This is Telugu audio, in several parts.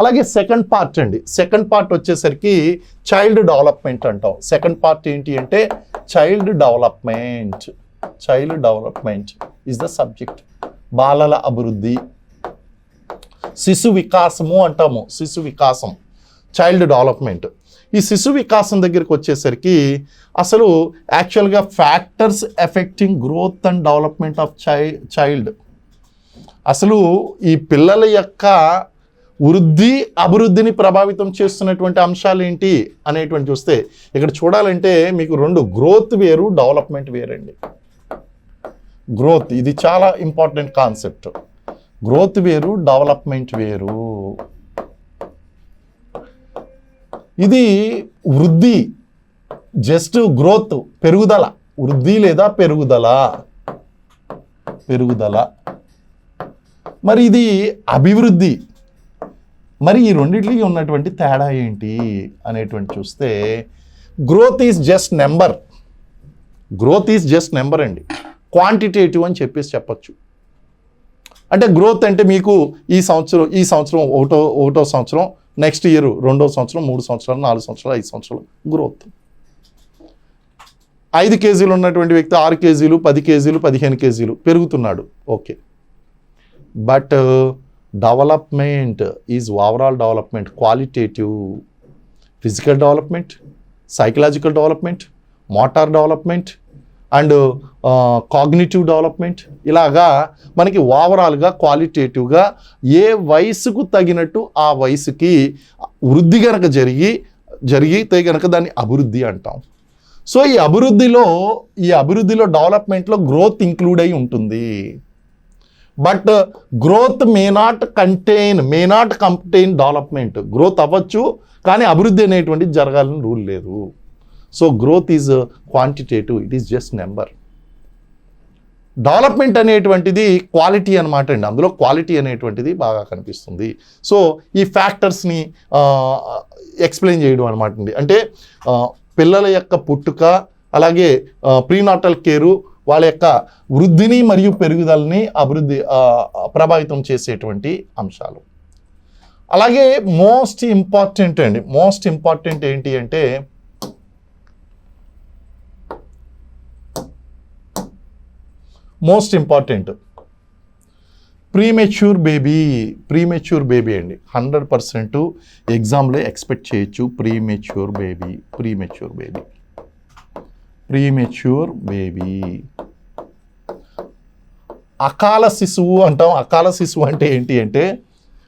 అలాగే సెకండ్ పార్ట్ అండి, సెకండ్ పార్ట్ వచ్చేసరికి చైల్డ్ డెవలప్మెంట్ అంటాం. సెకండ్ పార్ట్ ఏంటి అంటే child development. Child development is the subject. బాలల అభివృద్ధి, శిశు వికాసము అంటాము, శిశు వికాసం, చైల్డ్ డెవలప్మెంట్. ఈ శిశు వికాసం దగ్గరికి వచ్చేసరికి అసలు యాక్చువల్గా factors effecting growth and development of child. అసలు ఈ పిల్లల యొక్క వృద్ధి అభివృద్ధిని ప్రభావితం చేస్తున్నటువంటి అంశాలు ఏంటి అనేటువంటి చూస్తే ఇక్కడ చూడాలంటే మీకు రెండు, గ్రోత్ వేరు, డెవలప్మెంట్ వేరండి. గ్రోత్ ఇది చాలా ఇంపార్టెంట్ కాన్సెప్ట్. గ్రోత్ వేరు, డెవలప్మెంట్ వేరు. ఇది వృద్ధి, జస్ట్ గ్రోత్, పెరుగుదల, వృద్ధి లేదా పెరుగుదల, పెరుగుదల. మరి ఇది అభివృద్ధి. మరి ఈ రెండింటికి ఉన్నటువంటి తేడా ఏంటి అనేటువంటి చూస్తే growth is just number. Growth is just number అండి, క్వాంటిటేటివ్ అని చెప్పొచ్చు. అంటే గ్రోత్ అంటే మీకు ఈ సంవత్సరం ఒకటో సంవత్సరం, నెక్స్ట్ ఇయర్ 2వ సంవత్సరం, 3 సంవత్సరాలు, 4 సంవత్సరాలు, 5 సంవత్సరాలు గ్రోత్. 5 కేజీలు ఉన్నటువంటి వ్యక్తి 6 కేజీలు, 10 కేజీలు, 15 కేజీలు పెరుగుతున్నాడు, okay. But development is overall development, qualitative, physical development, psychological development, motor development and cognitive development. ఇలాగా మనకి ఓవరాల్గా క్వాలిటేటివ్గా ఏ వయసుకు తగినట్టు ఆ వయసుకి వృద్ధి కనుక జరిగితే కనుక దాన్ని అభివృద్ధి అంటాం. సో ఈ అభివృద్ధిలో డెవలప్మెంట్లో గ్రోత్ ఇంక్లూడ్ అయి ఉంటుంది. But growth may not contain development. Growth అవ్వచ్చు కానీ అభివృద్ధి అనేటువంటిది జరగాలని రూల్ లేదు. So growth is quantitative, it is just number. Development అనేటువంటిది క్వాలిటీ అనమాట అండి, అందులో క్వాలిటీ అనేటువంటిది బాగా కనిపిస్తుంది. సో ఈ ఫ్యాక్టర్స్ని ఎక్స్ప్లెయిన్ చేయడం అనమాట అండి. అంటే పిల్లల యొక్క పుట్టుక, అలాగే ప్రీనాటల్ కేరు, వాళ్ళ యొక్క వృద్ధిని మరియు పెరుగుదలని ప్రభావితం చేసేటువంటి అంశాలు. అలాగే మోస్ట్ ఇంపార్టెంట్ ఏంటి అంటే ప్రీమెచ్యూర్ బేబీ అండి. 100% ఎగ్జామ్లో ఎక్స్పెక్ట్ చేయొచ్చు. ప్రీమెచ్యూర్ బేబీ అకాల శిశువు అంటాం. అకాల శిశువు అంటే ఏంటి అంటే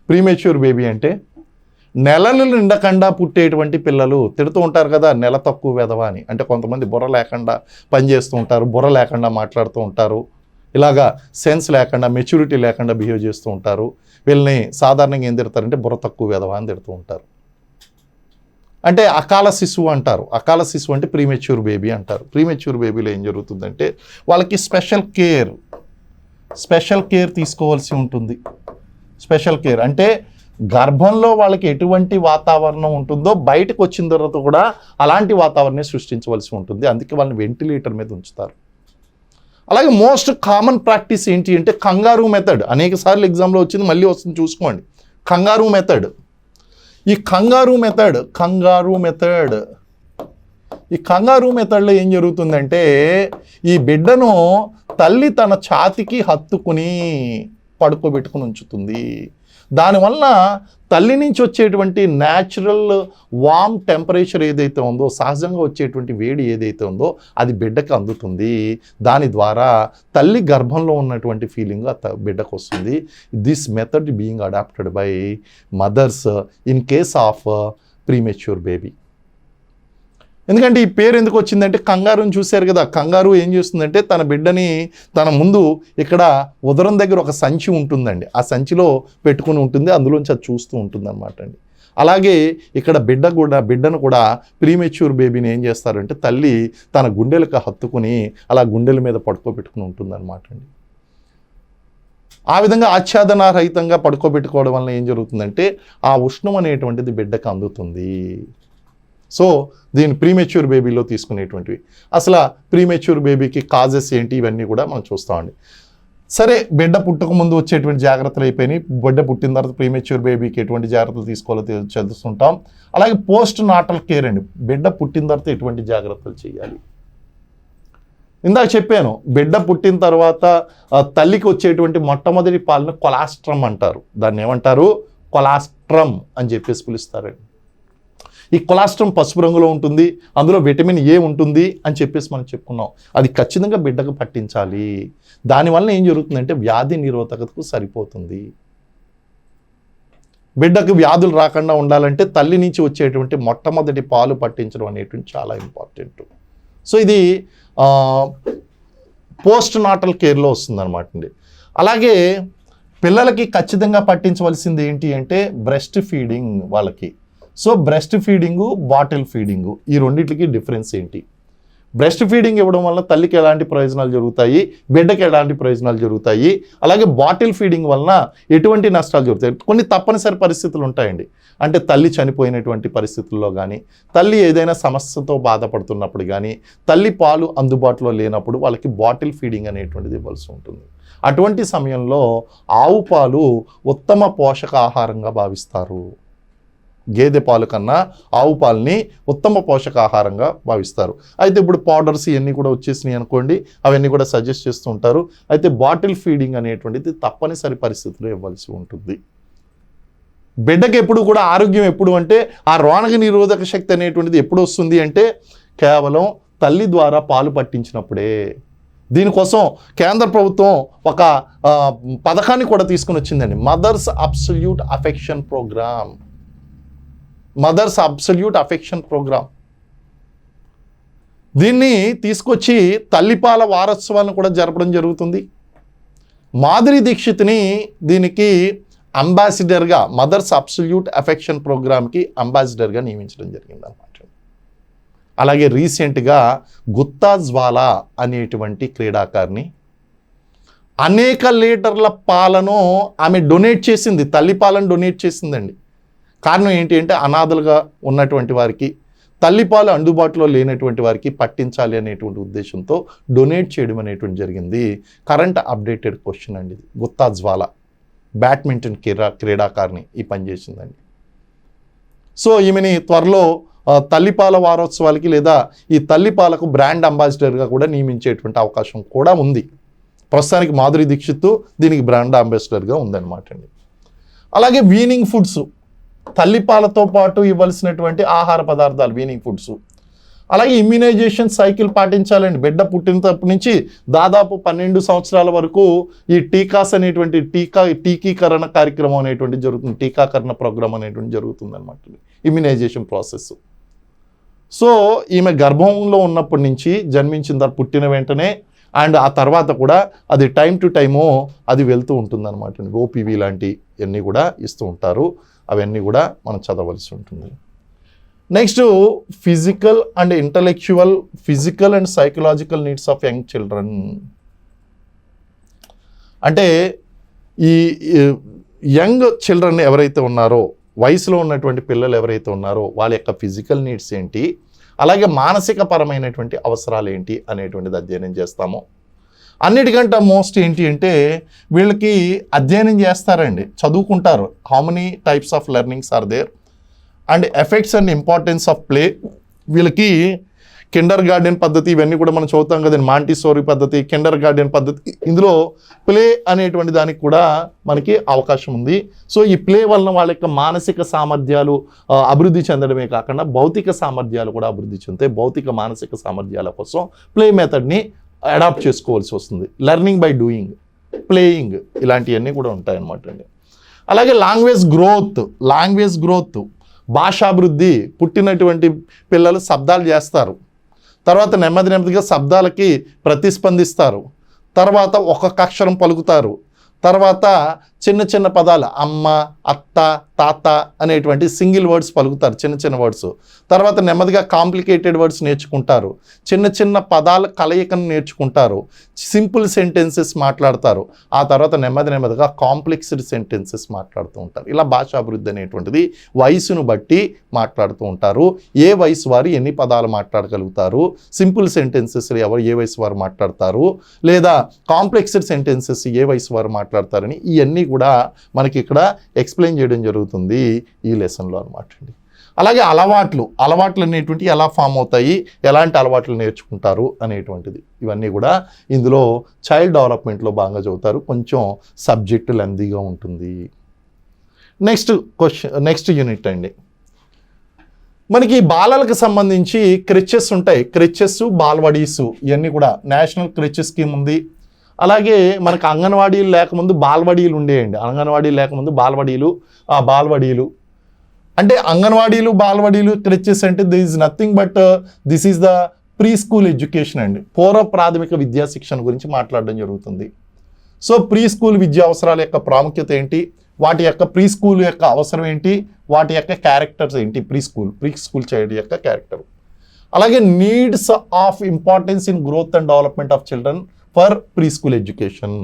ప్రీమెచ్యూర్ బేబీ అంటే నెలలు నిండకుండా పుట్టేటువంటి పిల్లలు. తిడుతూ ఉంటారు కదా నెల తక్కువ వెధవ అని. అంటే కొంతమంది బుర్ర లేకుండా పనిచేస్తూ ఉంటారు, బుర్ర లేకుండా మాట్లాడుతూ ఉంటారు, ఇలాగా సెన్స్ లేకుండా, మెచ్యూరిటీ లేకుండా బిహేవ్ చేస్తూ ఉంటారు. వీళ్ళని సాధారణంగా ఏం తిడతారంటే బుర్ర తక్కువ వెధవ అని తిడుతూ ఉంటారు. అంటే అకాల శిశువు అంటారు. అకాల శిశువు అంటే ప్రీమెచ్యూర్ బేబీ అంటారు. ప్రీమెచ్యూర్ బేబీలో ఏం జరుగుతుందంటే వాళ్ళకి స్పెషల్ కేర్ తీసుకోవాల్సి ఉంటుంది. స్పెషల్ కేర్ అంటే గర్భంలో వాళ్ళకి ఎటువంటి వాతావరణం ఉంటుందో బయటకు వచ్చిన తర్వాత కూడా అలాంటి వాతావరణం సృష్టించవలసి ఉంటుంది. అందుకే వాళ్ళని వెంటిలేటర్ మీద ఉంచుతారు. అలాగే మోస్ట్ కామన్ ప్రాక్టీస్ ఏంటి అంటే కంగారూ మెథడ్. అనేక సార్లు ఎగ్జామ్లో వచ్చింది, మళ్ళీ వస్తుంది చూసుకోండి. Kangaroo method. ఈ కంగారూ మెథడ్లో ఏం జరుగుతుందంటే ఈ బిడ్డను తల్లి తన ఛాతికి హత్తుకుని పడుకోబెట్టుకుని ఉంచుతుంది. దానివల్ల తల్లి నుంచి వచ్చేటువంటి న్యాచురల్ వామ్ టెంపరేచర్ ఏదైతే ఉందో, సహజంగా వచ్చేటువంటి వేడి ఏదైతే ఉందో అది బిడ్డకు అందుతుంది. దాని ద్వారా తల్లి గర్భంలో ఉన్నటువంటి ఫీలింగ్ బిడ్డకు వస్తుంది. This method being adopted by mothers in case of premature baby. ఎందుకంటే ఈ పేరు ఎందుకు వచ్చిందంటే కంగారుని చూశారు కదా. కంగారు ఏం చేస్తుందంటే తన బిడ్డని తన ముందు ఇక్కడ ఉదరం దగ్గర ఒక సంచి ఉంటుందండి, ఆ సంచిలో పెట్టుకుని ఉంటుంది, అందులోంచి అది చూస్తూ ఉంటుంది అనమాట అండి. అలాగే ఇక్కడ బిడ్డను కూడా ప్రీమెచ్యూర్ బేబీని ఏం చేస్తారంటే తల్లి తన గుండెలకు హత్తుకుని అలా గుండెల మీద పడుకోబెట్టుకుని ఉంటుంది అనమాట అండి. ఆ విధంగా ఆచ్ఛాదనరహితంగా పడుకోబెట్టుకోవడం వల్ల ఏం జరుగుతుందంటే ఆ ఉష్ణం అనేటువంటిది బిడ్డకు అందుతుంది. సో దీని ప్రీమెచ్యూర్ బేబీలో తీసుకునేటువంటివి. అసలు ప్రీమెచ్యూర్ బేబీకి కాజెస్ ఏంటి ఇవన్నీ కూడా మనం చూస్తామండి. సరే, బిడ్డ పుట్టక ముందు వచ్చేటువంటి జాగ్రత్తలు అయిపోయినాయి. బిడ్డ పుట్టిన తర్వాత ప్రీమెచ్యూర్ బేబీకి ఎటువంటి జాగ్రత్తలు తీసుకోవాలో చదువుతుంటాం. అలాగే పోస్ట్ నాటల్ కేర్ అండి, బిడ్డ పుట్టిన తర్వాత ఎటువంటి జాగ్రత్తలు చేయాలి. ఇందాక చెప్పాను, బిడ్డ పుట్టిన తర్వాత తల్లికి వచ్చేటువంటి మొట్టమొదటి పాలను కొలాస్ట్రమ్ అంటారు. దాన్ని ఏమంటారు? కొలాస్ట్రమ్ అని చెప్పేసి పిలుస్తారండి. ఈ కొలాస్ట్రమ్ పసుపు రంగులో ఉంటుంది, అందులో విటమిన్ ఏ ఉంటుంది అని చెప్పేసి మనం చెప్పుకున్నాం. అది ఖచ్చితంగా బిడ్డకు పట్టించాలి. దానివల్ల ఏం జరుగుతుందంటే వ్యాధి నిరోధకతకు సరిపోతుంది. బిడ్డకు వ్యాధులు రాకుండా ఉండాలంటే తల్లి నుంచి వచ్చేటువంటి మొట్టమొదటి పాలు పట్టించడం అనేటువంటి చాలా ఇంపార్టెంట్. సో ఇది పోస్ట్ నాటల్ కేర్లో వస్తుంది అనమాట అండి. అలాగే పిల్లలకి ఖచ్చితంగా పట్టించవలసింది ఏంటి అంటే బ్రెస్ట్ ఫీడింగ్ వాళ్ళకి. So breast feeding, bottle feeding, ఈ రెండింటికి డిఫరెన్స్ ఏంటి? బ్రెస్ట్ ఫీడింగ్ ఇవ్వడం వల్ల తల్లికి ఎలాంటి ప్రయోజనాలు జరుగుతాయి, బిడ్డకి ఎలాంటి ప్రయోజనాలు జరుగుతాయి, అలాగే బాటిల్ ఫీడింగ్ వలన ఎటువంటి నష్టాలు జరుగుతాయి? కొన్ని తప్పనిసరి పరిస్థితులు ఉంటాయండి. అంటే తల్లి చనిపోయినటువంటి పరిస్థితుల్లో కానీ, తల్లి ఏదైనా సమస్యతో బాధపడుతున్నప్పుడు కానీ, తల్లి పాలు అందుబాటులో లేనప్పుడు వాళ్ళకి బాటిల్ ఫీడింగ్ అనేటువంటిది ఇవ్వాల్సి ఉంటుంది. అటువంటి సమయంలో ఆవు పాలు ఉత్తమ పోషకాహారంగా భావిస్తారు. గేదె పాలు కన్నా ఆవు పాలని ఉత్తమ పోషకాహారంగా భావిస్తారు. అయితే ఇప్పుడు పౌడర్స్ ఇవన్నీ కూడా వచ్చేసినాయి అనుకోండి, అవన్నీ కూడా సజెస్ట్ చేస్తూ ఉంటారు. అయితే బాటిల్ ఫీడింగ్ అనేటువంటిది తప్పనిసరి పరిస్థితుల్లో ఇవ్వాల్సి ఉంటుంది. బిడ్డకి ఎప్పుడు కూడా ఆరోగ్యం ఎప్పుడు అంటే ఆ రోగ నిరోధక శక్తి అనేటువంటిది ఎప్పుడు వస్తుంది అంటే కేవలం తల్లి ద్వారా పాలు పట్టించినప్పుడే. దీనికోసం కేంద్ర ప్రభుత్వం ఒక పథకాన్ని కూడా తీసుకుని వచ్చిందండి, mothers absolute affection programme. Mothers absolute affection programme. దీన్ని తీసుకొచ్చి తల్లిపాల వారోత్సవాలను కూడా జరపడం జరుగుతుంది. మాధురి దీక్షిత్ని దీనికి అంబాసిడర్గా, మదర్స్ అబ్సల్యూట్ అఫెక్షన్ ప్రోగ్రామ్కి అంబాసిడర్గా నియమించడం జరిగింది అన్నమాట. అలాగే రీసెంట్గా గుత్తా జ్వాలా అనేటువంటి క్రీడాకారిణి అనేక లీటర్ల పాలను ఆమె డొనేట్ చేసింది, తల్లి పాలను డొనేట్ చేసిందండి. కారణం ఏంటి అంటే అనాథలుగా ఉన్నటువంటి వారికి, తల్లిపాలు అందుబాటులో లేనటువంటి వారికి పట్టించాలి అనేటువంటి ఉద్దేశంతో డొనేట్ చేయడం అనేటువంటి జరిగింది. కరెంట్ అప్డేటెడ్ క్వశ్చన్ అండి ఇది. గుత్తా జ్వాలా బ్యాడ్మింటన్ క్రీడాకారిణి ఈ పని చేసిందండి. సో ఈమెని త్వరలో తల్లిపాల వారోత్సవాలకి లేదా ఈ తల్లిపాలకు బ్రాండ్ అంబాసిడర్గా కూడా నియమించేటువంటి అవకాశం కూడా ఉంది. ప్రస్తుతానికి మాధురి దీక్షిత్ దీనికి బ్రాండ్ అంబాసిడర్గా ఉందన్నమాట అండి. అలాగే వీనింగ్ ఫుడ్స్, తల్లిపాలతో పాటు ఇవ్వాల్సినటువంటి ఆహార పదార్థాలు వీనింగ్ ఫుడ్స్. అలాగే ఇమ్యునైజేషన్ సైకిల్ పాటించాలండి. బిడ్డ పుట్టినప్పటి నుంచి దాదాపు 12 సంవత్సరాల వరకు ఈ టీకాస్ అనేటువంటి టీకీకరణ కార్యక్రమం అనేటువంటి జరుగుతుంది, టీకాకరణ ప్రోగ్రామ్ అనేటువంటి జరుగుతుంది అనమాట, ఇమ్యునైజేషన్ ప్రాసెస్. సో ఈమె గర్భంలో ఉన్నప్పటి నుంచి జన్మించిన తర్వాత పుట్టిన వెంటనే అండ్ ఆ తర్వాత కూడా అది టైం టు టైము అది వెళ్తూ ఉంటుంది అనమాట. ఓపీవీ లాంటివన్నీ కూడా ఇస్తూ ఉంటారు, అవన్నీ కూడా మనం చదవలసి ఉంటుంది. Next physical and intellectual, physical and psychological needs of young children. అంటే ఈ యంగ్ చిల్డ్రన్ ఎవరైతే ఉన్నారో, వయసులో ఉన్నటువంటి పిల్లలు ఎవరైతే ఉన్నారో వాళ్ళ యొక్క ఫిజికల్ నీడ్స్ ఏంటి, అలాగే మానసిక పరమైనటువంటి అవసరాలు ఏంటి అనేటువంటిది అధ్యయనం చేస్తాము. అన్నిటికంటే మోస్ట్ ఏంటి అంటే వీళ్ళకి అధ్యయనం చేస్తారండి, చదువుకుంటారు. How many types of learnings are there and effects and importance of play. వీళ్ళకి కిండర్ గార్డెన్ పద్ధతి ఇవన్నీ కూడా మనం చదువుతాం కదండి, మాంటిసోరీ పద్ధతి, కిండర్ గార్డెన్ పద్ధతి. ఇందులో ప్లే అనేటువంటి దానికి కూడా మనకి అవకాశం ఉంది. సో ఈ ప్లే వలన వాళ్ళ యొక్క మానసిక సామర్థ్యాలు అభివృద్ధి చెందడమే కాకుండా భౌతిక సామర్థ్యాలు కూడా అభివృద్ధి చెందుతాయి. భౌతిక మానసిక సామర్థ్యాల కోసం ప్లే మెథడ్ని అడాప్ట్ చేసుకోవాల్సి వస్తుంది. లెర్నింగ్ బై డూయింగ్, ప్లేయింగ్, ఇలాంటివన్నీ కూడా ఉంటాయన్నమాట అండి. అలాగే లాంగ్వేజ్ గ్రోత్, భాషాభివృద్ధి. పుట్టినటువంటి పిల్లలు శబ్దాలు చేస్తారు, తర్వాత నెమ్మదిగా శబ్దాలకి ప్రతిస్పందిస్తారు, తర్వాత ఒక్కొక్క అక్షరం పలుకుతారు, తర్వాత చిన్న చిన్న పదాలు అమ్మ, అత్త, తాత అనేటువంటి సింగిల్ వర్డ్స్ పలుకుతారు, చిన్న చిన్న వర్డ్స్. తర్వాత నెమ్మదిగా కాంప్లికేటెడ్ వర్డ్స్ నేర్చుకుంటారు, చిన్న చిన్న పదాల కలయికను నేర్చుకుంటారు, సింపుల్ సెంటెన్సెస్ మాట్లాడతారు. ఆ తర్వాత నెమ్మదిగా కాంప్లెక్స్డ్ సెంటెన్సెస్ మాట్లాడుతూ ఉంటారు. ఇలా భాషాభివృద్ధి అనేటువంటిది వయసును బట్టి మాట్లాడుతూ ఉంటారు. ఏ వయసు వారు ఎన్ని పదాలు మాట్లాడగలుగుతారు, సింపుల్ సెంటెన్సెస్ ఏ వయసు వారు మాట్లాడతారు, లేదా కాంప్లెక్స్డ్ సెంటెన్సెస్ ఏ వయసు వారు మాట్లాడతారని ఇవన్నీ కూడా మనకి ఇక్కడ ఎక్స్ప్లెయిన్ చేయడం జరుగుతుంది ఈ లెసన్లో అనమాట అండి. అలాగే అలవాట్లు అనేటువంటి ఎలా ఫామ్ అవుతాయి, ఎలాంటి అలవాట్లు నేర్చుకుంటారు అనేటువంటిది ఇవన్నీ కూడా ఇందులో చైల్డ్ డెవలప్మెంట్లో బాగా చదువుతారు. కొంచెం సబ్జెక్టు లెంతీగా ఉంటుంది. నెక్స్ట్ యూనిట్ అండి. మనకి బాలలకు సంబంధించి క్రిచెస్ ఉంటాయి. క్రిచెస్, బాల్వడీసు ఇవన్నీ కూడా నేషనల్ క్రిచెస్ స్కీమ్ ఉంది. అలాగే మనకు అంగన్వాడీలు లేకముందు బాల్వడీలు ఉండేయండి. అంగన్వాడీలు లేకముందు బాల్వడీలు అంటే అంగన్వాడీలు, బాల్వడీలు, క్రిచెస్ అంటే this is nothing but this is the pre school education అండి. పూర్వ ప్రాథమిక విద్యా శిక్షణ గురించి మాట్లాడడం జరుగుతుంది. సో ప్రీ స్కూల్ విద్యా అవసరాల యొక్క ప్రాముఖ్యత ఏంటి, వాటి యొక్క ప్రీ స్కూల్ యొక్క అవసరం ఏంటి, వాటి యొక్క క్యారెక్టర్స్ ఏంటి, ప్రీ స్కూల్ చైల్డ్ యొక్క క్యారెక్టర్. అలాగే needs of importance in growth and development of children for pre school education.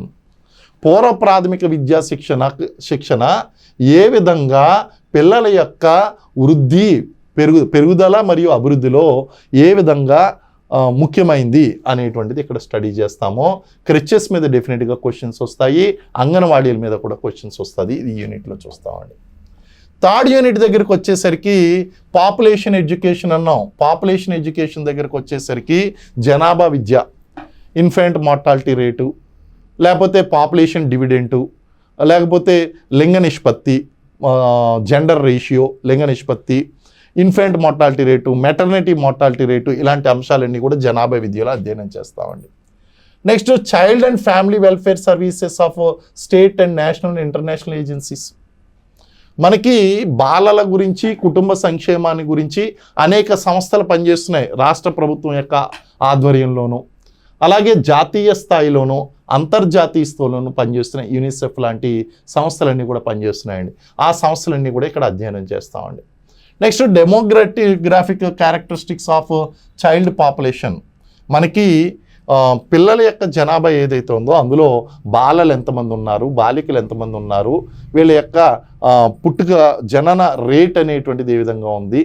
పూర్వ ప్రాథమిక విద్యా శిక్షణ ఏ విధంగా పిల్లల యొక్క పెరుగుదల మరియు అభివృద్ధిలో ఏ విధంగా ముఖ్యమైంది అనేటువంటిది ఇక్కడ స్టడీ చేస్తాము. క్రిచెస్ మీద డెఫినెట్గా క్వశ్చన్స్ వస్తాయి, అంగన్వాడీల మీద కూడా క్వశ్చన్స్ వస్తుంది. ఇది యూనిట్లో చూస్తామండి. థర్డ్ యూనిట్ దగ్గరికి వచ్చేసరికి పాపులేషన్ ఎడ్యుకేషన్ అన్నాం. పాపులేషన్ ఎడ్యుకేషన్ దగ్గరికి వచ్చేసరికి జనాభా విద్య, ఇన్ఫెంట్ మార్టాలిటీ రేటు, లేకపోతే పాపులేషన్ డివిడెంటు, లేకపోతే లింగ నిష్పత్తి, జెండర్ రేషియో, లింగ నిష్పత్తి, infant mortality rate, maternity mortality rate, ఇలాంటి అంశాలన్నీ కూడా జనాభా విద్యలో అధ్యయనం చేస్తామండి. Next child and family welfare services of state and national and international agencies. మనకి బాలల గురించి, కుటుంబ సంక్షేమాన్ని గురించి అనేక సంస్థలు పనిచేస్తున్నాయి రాష్ట్ర ప్రభుత్వం యొక్క ఆధ్వర్యంలోనూ, అలాగే జాతీయ స్థాయిలోనూ అంతర్జాతీయ స్థాయిలోనూ పనిచేస్తున్న యూనిసెఫ్ లాంటి సంస్థలన్నీ కూడా పనిచేస్తున్నాయండి. ఆ సంస్థలన్నీ కూడా ఇక్కడ అధ్యయనం చేస్తామండి. Next demographic characteristics of child population. మనకి పిల్లల యొక్క జనాభా ఏదైతే ఉందో అందులో బాలలు ఎంతమంది ఉన్నారు, బాలికలు ఎంతమంది ఉన్నారు, వీళ్ళ యొక్క పుట్టుక జనన రేట్ అనేటువంటిది ఏ విధంగా ఉంది,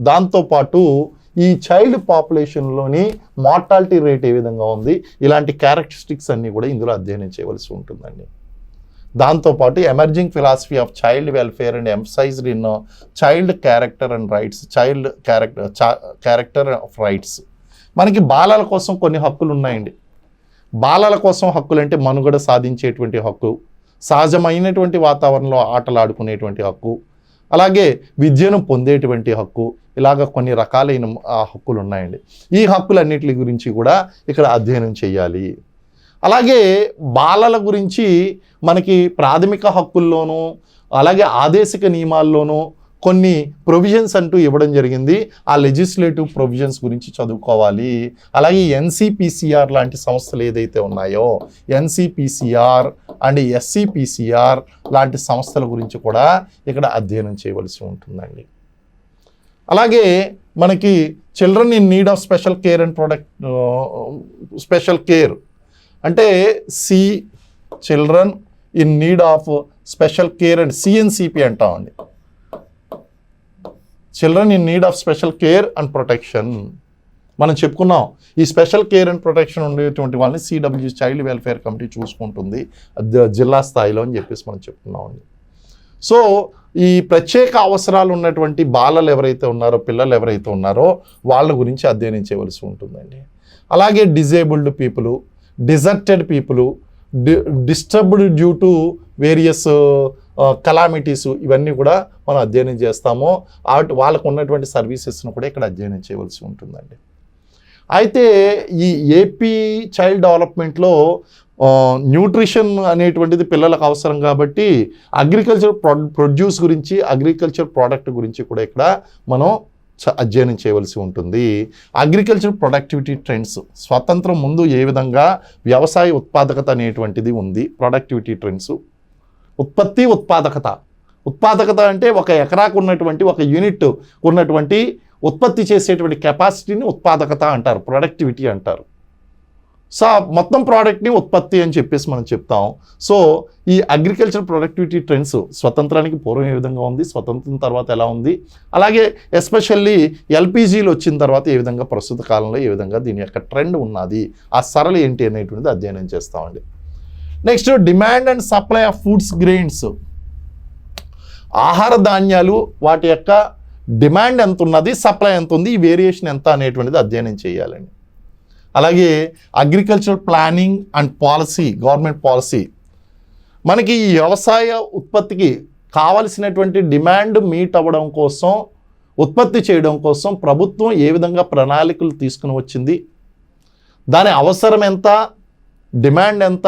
దాంతోపాటు ఈ చైల్డ్ పాపులేషన్లోని మార్టాలిటీ రేట్ ఏ విధంగా ఉంది, ఇలాంటి క్యారెక్టరిస్టిక్స్ అన్నీ కూడా ఇందులో అధ్యయనం చేయవలసి ఉంటుందండి. దాంతోపాటు emerging philosophy of child welfare and emphasised in child character and rights, child character of rights. మనకి బాలల కోసం కొన్ని హక్కులు ఉన్నాయండి. బాలల కోసం హక్కులు అంటే మనుగడ సాధించేటువంటి హక్కు, సహజమైనటువంటి వాతావరణంలో ఆటలు ఆడుకునేటువంటి హక్కు, అలాగే విద్యను పొందేటువంటి హక్కు, ఇలాగ కొన్ని రకాలైన హక్కులు ఉన్నాయండి. ఈ హక్కులన్నిటి గురించి కూడా ఇక్కడ అధ్యయనం చేయాలి. అలాగే బాలల గురించి మనకి ప్రాథమిక హక్కుల్లోనూ అలాగే ఆదేశిక నియమాల్లోనూ కొన్ని ప్రొవిజన్స్ అంటూ ఇవ్వడం జరిగింది. ఆ లెజిస్లేటివ్ ప్రొవిజన్స్ గురించి చదువుకోవాలి. అలాగే ఎన్సిపిసిఆర్ లాంటి సంస్థలు ఏదైతే ఉన్నాయో, ఎన్సిపిసిఆర్ అండ్ ఎస్సిపిసిఆర్ లాంటి సంస్థల గురించి కూడా ఇక్కడ అధ్యయనం చేయవలసి ఉంటుందండి. అలాగే మనకి children in need of special care and special care అంటే children in need of special care and CNCP అంటామండి. Children in need of special care and protection మనం చెప్పుకున్నాం. ఈ స్పెషల్ కేర్ అండ్ ప్రొటెక్షన్ ఉండేటువంటి వాళ్ళని సిడబ్ల్యూ చైల్డ్ వెల్ఫేర్ కమిటీ చూసుకుంటుంది జిల్లా స్థాయిలో అని చెప్పేసి మనం చెప్పుకున్నామండి. సో ఈ ప్రత్యేక అవసరాలు ఉన్నటువంటి బాలలు ఎవరైతే ఉన్నారో, పిల్లలు ఎవరైతే ఉన్నారో వాళ్ళ గురించి అధ్యయనం చేయవలసి ఉంటుందండి. అలాగే disabled people, deserted people, disturbed due to various calamities, ఇవన్నీ కూడా మనం అధ్యయనం చేస్తాము. వాళ్ళకు ఉన్నటువంటి సర్వీసెస్ను కూడా ఇక్కడ అధ్యయనం చేయవలసి ఉంటుందండి. అయితే ఈ ఏపీ చైల్డ్ డెవలప్మెంట్లో న్యూట్రిషన్ అనేటువంటిది పిల్లలకు అవసరం కాబట్టి అగ్రికల్చర్ ప్రొడ్యూస్ గురించి, అగ్రికల్చర్ ప్రోడక్ట్ గురించి కూడా ఇక్కడ మనం అధ్యయనం చేయవలసి ఉంటుంది. అగ్రికల్చర్ ప్రొడక్టివిటీ ట్రెండ్స్, స్వతంత్రం ముందు ఏ విధంగా వ్యవసాయ ఉత్పాదకత అనేటువంటిది ఉంది. ప్రొడక్టివిటీ ట్రెండ్స్, ఉత్పాదకత అంటే ఒక ఎకరాకు ఉన్నటువంటి ఒక యూనిట్ ఉన్నటువంటి ఉత్పత్తి చేసేటువంటి కెపాసిటీని ఉత్పాదకత అంటారు, ప్రొడక్టివిటీ అంటారు. సో మొత్తం ప్రోడక్ట్ని ఉత్పత్తి అని చెప్పేసి మనం చెప్తాం. సో ఈ అగ్రికల్చర్ ప్రొడక్టివిటీ ట్రెండ్స్ స్వతంత్రానికి పూర్వం ఏ విధంగా ఉంది, స్వతంత్రం తర్వాత ఎలా ఉంది, అలాగే ఎస్పెషల్లీ ఎల్పిజీలు వచ్చిన తర్వాత ఏ విధంగా ప్రస్తుత కాలంలో ఏ విధంగా దీని యొక్క ట్రెండ్ ఉన్నది, ఆ సరళి ఏంటి అనేటువంటిది అధ్యయనం చేస్తామండి. Next demand and supply of foods grains, ఆహార ధాన్యాలు వాటి యొక్క డిమాండ్ ఎంత ఉన్నది, సప్లై ఎంత ఉంది, ఈ వేరియేషన్ ఎంత అనేటువంటిది అధ్యయనం చేయాలండి. అలాగే agriculture planning and policy, government policy, మనకి ఈ వ్యవసాయ ఉత్పత్తికి కావలసినటువంటి డిమాండ్ మీట్ అవ్వడం కోసం, ఉత్పత్తి చేయడం కోసం ప్రభుత్వం ఏ విధంగా ప్రణాళికలు తీసుకుని వచ్చింది, దాని అవసరం ఎంత, డిమాండ్ ఎంత,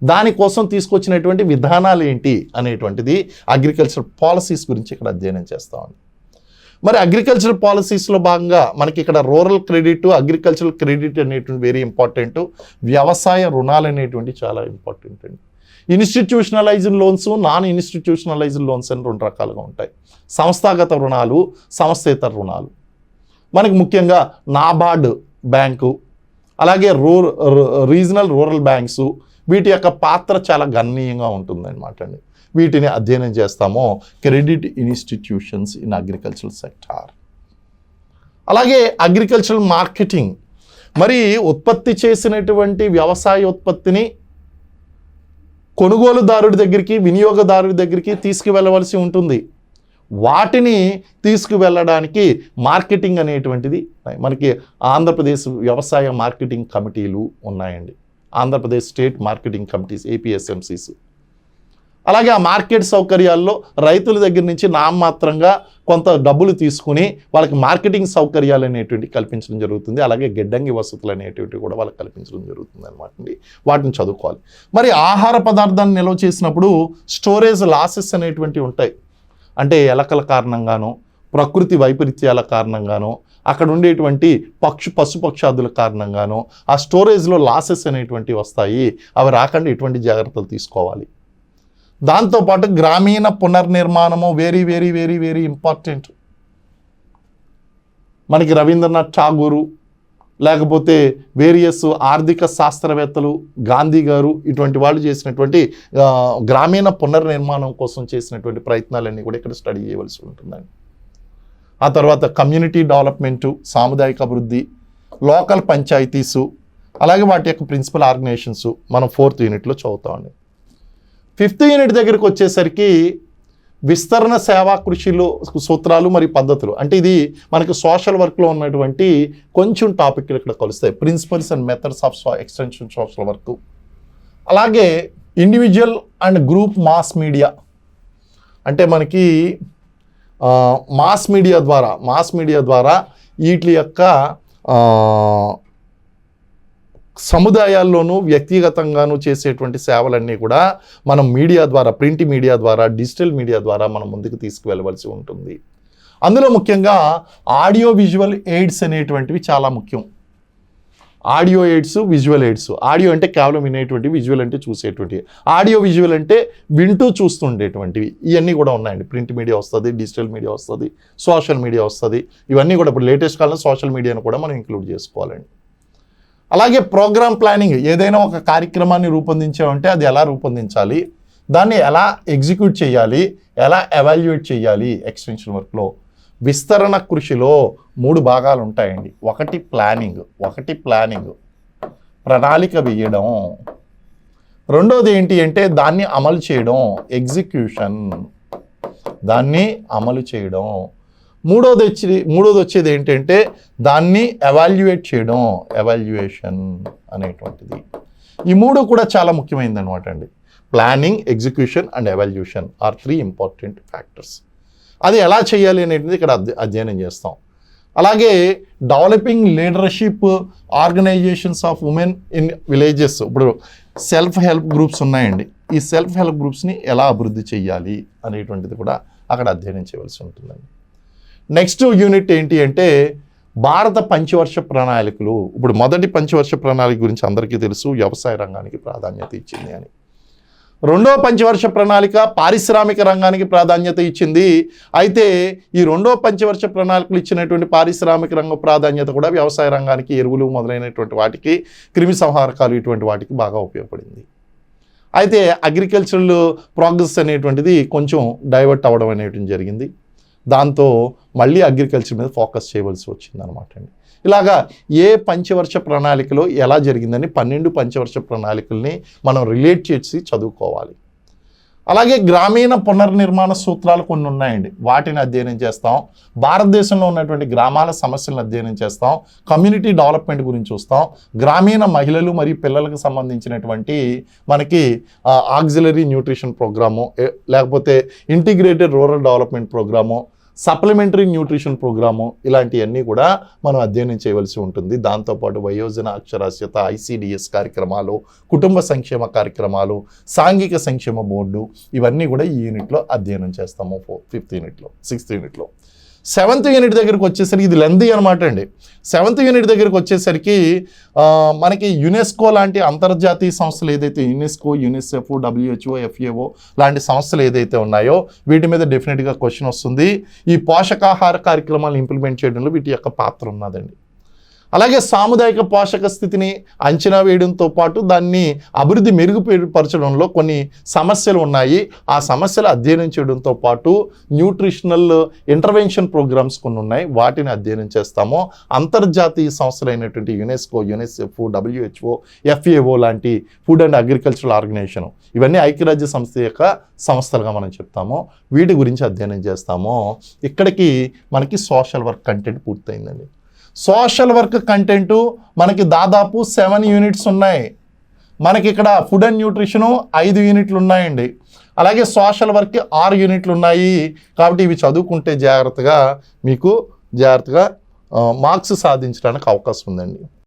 దానికోసం తీసుకొచ్చినటువంటి విధానాలు ఏంటి అనేటువంటిది అగ్రికల్చర్ పాలసీస్ గురించి ఇక్కడ అధ్యయనం చేస్తామండి. మరి అగ్రికల్చర్ పాలసీస్లో భాగంగా మనకి ఇక్కడ రూరల్ క్రెడిట్, అగ్రికల్చరల్ క్రెడిట్ అనేటువంటి వెరీ ఇంపార్టెంట్, వ్యవసాయ రుణాలు అనేటువంటి చాలా ఇంపార్టెంట్ అండి. Institutionalised loans, non institutionalised loans అని 2 రకాలుగా ఉంటాయి. సంస్థాగత రుణాలు, సంస్థేతర రుణాలు. మనకి ముఖ్యంగా నాబార్డ్ బ్యాంకు, అలాగే రీజనల్ రూరల్ బ్యాంక్స్, వీటి యొక్క పాత్ర చాలా గణనీయంగా ఉంటుందన్నమాట అండి. వీటిని అధ్యయనం చేస్తాము, credit institutions in agricultural sector. అలాగే అగ్రికల్చరల్ మార్కెటింగ్, మరి ఉత్పత్తి చేసినటువంటి వ్యవసాయ ఉత్పత్తిని కొనుగోలుదారుడి దగ్గరికి, వినియోగదారుడి దగ్గరికి తీసుకువెళ్ళవలసి ఉంటుంది. వాటిని తీసుకువెళ్ళడానికి మార్కెటింగ్ అనేటువంటిది మనకి ఆంధ్రప్రదేశ్ వ్యవసాయ మార్కెటింగ్ కమిటీలు ఉన్నాయండి. Andhra Pradesh state marketing committees, APSMCs. అలాగే ఆ మార్కెట్ సౌకర్యాల్లో రైతుల దగ్గర నుంచి నామమాత్రంగా కొంత డబ్బులు తీసుకుని వాళ్ళకి మార్కెటింగ్ సౌకర్యాలు అనేటువంటివి కల్పించడం జరుగుతుంది. అలాగే గిడ్డంగి వసతులు అనేటువంటివి కూడా వాళ్ళకి కల్పించడం జరుగుతుంది అనమాట అండి. వాటిని చదువుకోవాలి. మరి ఆహార పదార్థాన్ని నిల్వ చేసినప్పుడు స్టోరేజ్ లాసెస్ అనేటువంటివి ఉంటాయి. అంటే ఎలకల కారణంగానో, ప్రకృతి వైపరీత్యాల కారణంగానో, అక్కడ ఉండేటువంటి పశుపక్షాదుల కారణంగానో ఆ స్టోరేజ్లో లాసెస్ అనేటువంటివి వస్తాయి. అవి రాకుండా ఎటువంటి జాగ్రత్తలు తీసుకోవాలి. దాంతోపాటు గ్రామీణ పునర్నిర్మాణము very very very very important. మనకి రవీంద్రనాథ్ ఠాగూరు, లేకపోతే వేరియస్ ఆర్థిక శాస్త్రవేత్తలు, గాంధీ గారు, ఇటువంటి వాళ్ళు చేసినటువంటి గ్రామీణ పునర్నిర్మాణం కోసం చేసినటువంటి ప్రయత్నాలన్నీ కూడా ఇక్కడ స్టడీ చేయవలసి ఉంటుందండి. ఆ తర్వాత కమ్యూనిటీ డెవలప్మెంటు, సాముదాయిక అభివృద్ధి, లోకల్ పంచాయతీసు, అలాగే వాటి యొక్క ప్రిన్సిపల్ ఆర్గనైజేషన్స్ మనం 4th యూనిట్లో చదువుతామండి. 5th యూనిట్ దగ్గరికి వచ్చేసరికి విస్తరణ సేవా కృషిలో సూత్రాలు మరియు పద్ధతులు, అంటే ఇది మనకి సోషల్ వర్క్లో ఉన్నటువంటి కొంచెం టాపిక్లు ఇక్కడ కలుస్తాయి. Principles and methods of extension social work. అలాగే individual and group mass media, అంటే మనకి మాస్ మీడియా ద్వారా వీటి యొక్క సముదాయాల్లోనూ వ్యక్తిగతంగానూ చేసేటువంటి సేవలన్నీ కూడా మనం మీడియా ద్వారా, ప్రింట్ మీడియా ద్వారా, డిజిటల్ మీడియా ద్వారా మనం ముందుకు తీసుకువెళ్ళవలసి ఉంటుంది. అందులో ముఖ్యంగా ఆడియో విజువల్ ఎయిడ్స్ అనేటువంటివి చాలా ముఖ్యం. Audio AIDS, visual AIDS. Audio అంటే కేవలం వినేటువంటివి, విజువల్ అంటే చూసేటువంటివి. ఆడియో విజువల్ అంటే వింటూ చూస్తుండేటువంటివి. ఇవన్నీ కూడా ఉన్నాయండి. ప్రింట్ మీడియా వస్తుంది, డిజిటల్ మీడియా వస్తుంది, సోషల్ మీడియా వస్తుంది. ఇవన్నీ కూడా ఇప్పుడు లేటెస్ట్ కాలంలో సోషల్ మీడియాను కూడా మనం ఇంక్లూడ్ చేసుకోవాలండి. అలాగే ప్రోగ్రామ్ ప్లానింగ్, ఏదైనా ఒక కార్యక్రమాన్ని రూపొందించామంటే అది ఎలా రూపొందించాలి, దాన్ని ఎలా ఎగ్జిక్యూట్ చేయాలి, ఎలా ఎవాల్యుయేట్ చేయాలి. ఎక్స్టెన్షన్ వర్క్లో విస్తరణ కృషిలో 3 భాగాలు ఉంటాయండి. ఒకటి ప్లానింగ్, ప్రణాళిక వేయడం. రెండోది ఏంటి అంటే దాన్ని అమలు చేయడం, ఎగ్జిక్యూషన్, దాన్ని అమలు చేయడం. మూడోది వచ్చేది ఏంటంటే దాన్ని ఎవాల్యుయేట్ చేయడం, ఎవాల్యుయేషన్ అనేటువంటిది. ఈ 3 కూడా చాలా ముఖ్యమైనది అనమాట అండి. Planning, execution and evaluation are 3 important factors. అది ఎలా చేయాలి అనేది ఇక్కడ అధ్యయనం చేస్తాం. అలాగే developing leadership organisations of women in villages. ఇప్పుడు సెల్ఫ్ హెల్ప్ గ్రూప్స్ ఉన్నాయండి. ఈ సెల్ఫ్ హెల్ప్ గ్రూప్స్ని ఎలా అభివృద్ధి చేయాలి అనేటువంటిది కూడా అక్కడ అధ్యయనం చేయవలసి ఉంటుందండి. నెక్స్ట్ యూనిట్ ఏంటి అంటే భారత పంచవర్ష ప్రణాళికలు. ఇప్పుడు మొదటి పంచవర్ష ప్రణాళిక గురించి అందరికీ తెలుసు, వ్యవసాయ రంగానికి ప్రాధాన్యత ఇచ్చింది అని. రెండో పంచవర్ష ప్రణాళిక పారిశ్రామిక రంగానికి ప్రాధాన్యత ఇచ్చింది. అయితే ఈ రెండో పంచవర్ష ప్రణాళికలు ఇచ్చినటువంటి పారిశ్రామిక రంగ ప్రాధాన్యత కూడా వ్యవసాయ రంగానికి, ఎరువులు మొదలైనటువంటి వాటికి, క్రిమి సంహారకాలు ఇటువంటి వాటికి బాగా ఉపయోగపడింది. అయితే అగ్రికల్చరల్ ప్రోగ్రెస్ అనేటువంటిది కొంచెం డైవర్ట్ అవ్వడం అనేటువంటి జరిగింది. దాంతో మళ్ళీ అగ్రికల్చర్ మీద ఫోకస్ చేయవలసి వచ్చింది అనమాట అండి. ఇలాగా ఏ పంచవర్ష ప్రణాళికలో ఎలా జరిగిందని 12 పంచవర్ష ప్రణాళికల్ని మనం రిలేట్ చేసి చదువుకోవాలి. అలాగే గ్రామీణ పునర్నిర్మాణ సూత్రాలు కొన్ని ఉన్నాయండి, వాటిని అధ్యయనం చేస్తాం. భారతదేశంలో ఉన్నటువంటి గ్రామాల సమస్యలను అధ్యయనం చేస్తాం. కమ్యూనిటీ డెవలప్మెంట్ గురించి చూస్తాం. గ్రామీణ మహిళలు మరియు పిల్లలకు సంబంధించినటువంటి మనకి ఆక్సిలరీ న్యూట్రిషన్ ప్రోగ్రాము, లేకపోతే integrated rural development programme, supplementary nutrition programme, ఇలాంటివన్నీ కూడా మనం అధ్యయనం చేయవలసి ఉంటుంది. దాంతోపాటు వయోజన అక్షరాస్యత, ICDS కార్యక్రమాలు, కుటుంబ సంక్షేమ కార్యక్రమాలు, సాంఘిక సంక్షేమ బోర్డు, ఇవన్నీ కూడా ఈ యూనిట్లో అధ్యయనం చేస్తాము. 5th యూనిట్లో, 6th యూనిట్లో. 7th యూనిట్ దగ్గరికి వచ్చేసరికి ఇది లెంతీ అనమాట అండి. 7th యూనిట్ దగ్గరికి వచ్చేసరికి మనకి యునెస్కో లాంటి అంతర్జాతీయ సంస్థలు ఏదైతే యునెస్కో, యునిసెఫ్, WHO, FAO లాంటి సంస్థలు ఏదైతే ఉన్నాయో వీటి మీద డెఫినెట్గా క్వశ్చన్ వస్తుంది. ఈ పోషకాహార కార్యక్రమాలు ఇంప్లిమెంట్ చేయడంలో వీటి యొక్క పాత్ర ఉన్నదండి. అలాగే సాముదాయిక పోషక స్థితిని అంచనా వేయడంతో పాటు దాన్ని అభివృద్ధి మెరుగుపరచడంలో కొన్ని సమస్యలు ఉన్నాయి. ఆ సమస్యలు అధ్యయనం చేయడంతో పాటు న్యూట్రిషనల్ ఇంటర్వెన్షన్ ప్రోగ్రామ్స్ కొన్ని ఉన్నాయి, వాటిని అధ్యయనం చేస్తాము. అంతర్జాతీయ సంస్థలైనటువంటి యునెస్కో, యునిసెఫ్, WHO, FAO లాంటి ఫుడ్ అండ్ అగ్రికల్చరల్ ఆర్గనైజేషన్, ఇవన్నీ ఐక్యరాజ్య సంస్థ యొక్క సంస్థలుగా మనం చెప్తాము. వీటి గురించి అధ్యయనం చేస్తాము. ఇక్కడికి మనకి సోషల్ వర్క్ కంటెంట్ పూర్తయిందండి. సోషల్ వర్క్ కంటెంట్ మనకి దాదాపు 7 యూనిట్స్ ఉన్నాయి. మనకి ఇక్కడ ఫుడ్ అండ్ న్యూట్రిషను 5 యూనిట్లు ఉన్నాయండి. అలాగే సోషల్ వర్క్ 6 యూనిట్లు ఉన్నాయి. కాబట్టి ఇవి చదువుకుంటే జాగ్రత్తగా మార్క్స్ సాధించడానికి అవకాశం ఉందండి.